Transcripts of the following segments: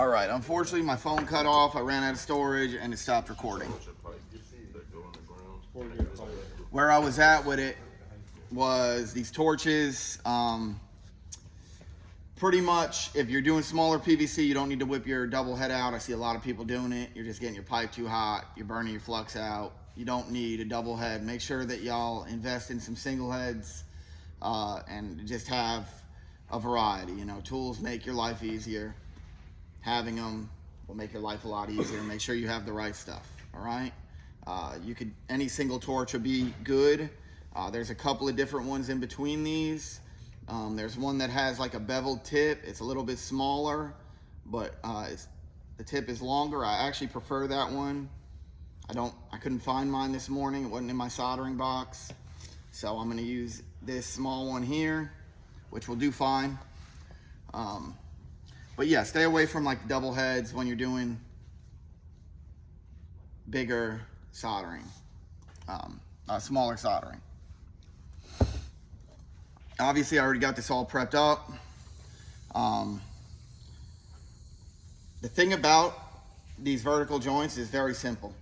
All right, unfortunately my phone cut off, I ran out of storage, and it stopped recording. Where I was at with it was these torches. Pretty much, if you're doing smaller PVC, you don't need to whip your double head out. I see a lot of people doing it. You're just getting your pipe too hot. You're burning your flux out. You don't need a double head. Make sure that y'all invest in some single heads and just have a variety. You know, tools make your life easier. Having them will make your life a lot easier. Make sure you have the right stuff, all right? Any single torch would be good. There's a couple of different ones in between these. There's one that has like a beveled tip. It's a little bit smaller, but the tip is longer. I actually prefer that one. I couldn't find mine this morning. It wasn't in my soldering box. So I'm gonna use this small one here, which will do fine. But yeah, stay away from like double heads when you're doing bigger soldering, smaller soldering. Obviously, I already got this all prepped up. The thing about these vertical joints is very simple.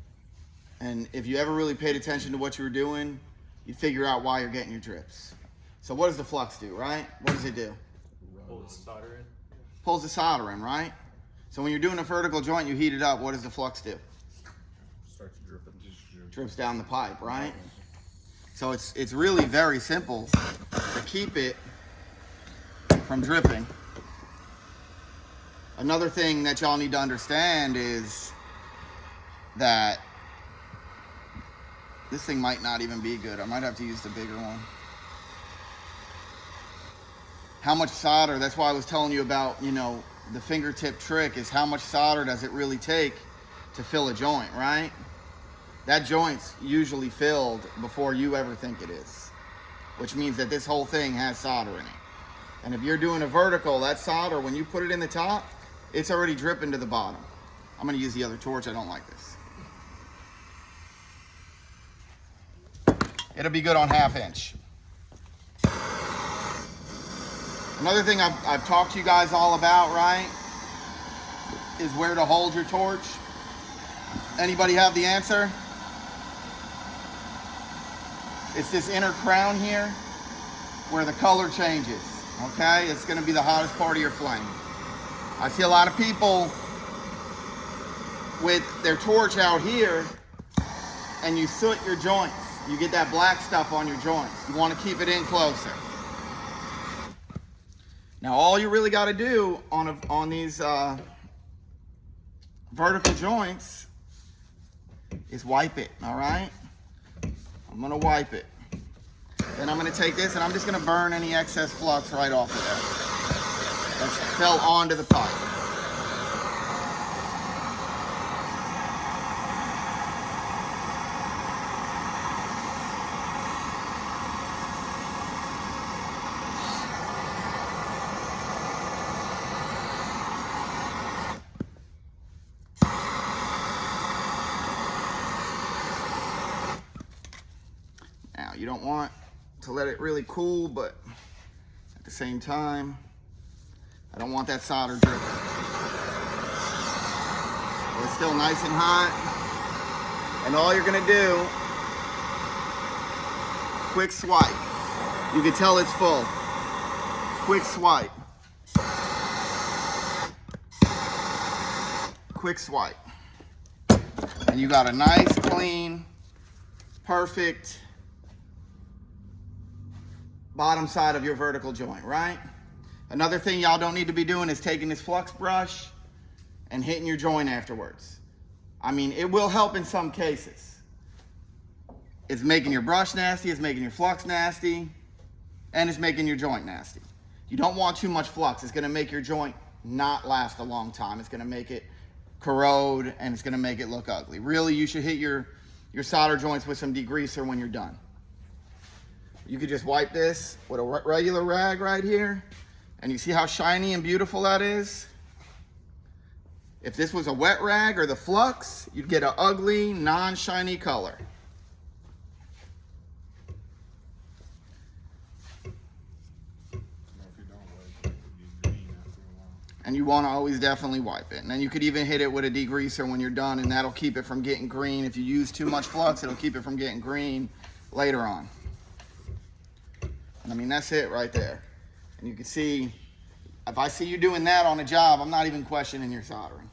And if you ever really paid attention to what you were doing, you'd figure out why you're getting your drips. So what does the flux do, right? What does it do? Pulls the solder in. Pulls the solder in, right? So when you're doing a vertical joint, you heat it up, what does the flux do? Starts dripping. Drips down the pipe, right? So it's really very simple to keep it from dripping. Another thing that y'all need to understand is that this thing might not even be good. I might have to use the bigger one. How much solder, that's why I was telling you about, you know, the fingertip trick is how much solder does it really take to fill a joint, right? That joint's usually filled before you ever think it is, which means that this whole thing has solder in it. And if you're doing a vertical, that solder, when you put it in the top, it's already dripping to the bottom. I'm gonna use the other torch, I don't like this. It'll be good on 1/2 inch. Another thing I've talked to you guys all about, right, is where to hold your torch. Anybody have the answer? It's this inner crown here where the color changes, okay? It's gonna be the hottest part of your flame. I see a lot of people with their torch out here and you soot your joints. You get that black stuff on your joints. You wanna keep it in closer. Now all you really gotta do on these vertical joints is wipe it, all right? I'm gonna wipe it. Then I'm gonna take this and I'm just gonna burn any excess flux right off of that. That fell onto the pipe. Now, you don't want to let it really cool, but at the same time, I don't want that solder dripping. So it's still nice and hot. And all you're gonna do, quick swipe. You can tell it's full. Quick swipe. Quick swipe. And you got a nice, clean, perfect bottom side of your vertical joint, right? Another thing y'all don't need to be doing is taking this flux brush and hitting your joint afterwards. I mean, it will help in some cases. It's making your brush nasty, it's making your flux nasty, and it's making your joint nasty. You don't want too much flux. It's gonna make your joint not last a long time. It's gonna make it corrode and it's gonna make it look ugly. Really, you should hit your solder joints with some degreaser when you're done. You could just wipe this with a regular rag right here, and you see how shiny and beautiful that is? If this was a wet rag or the flux, you'd get an ugly, non-shiny color. And you want to always definitely wipe it. And then you could even hit it with a degreaser when you're done, and that'll keep it from getting green. If you use too much flux, it'll keep it from getting green later on. And I mean, that's it right there. And you can see, if I see you doing that on a job, I'm not even questioning your soldering.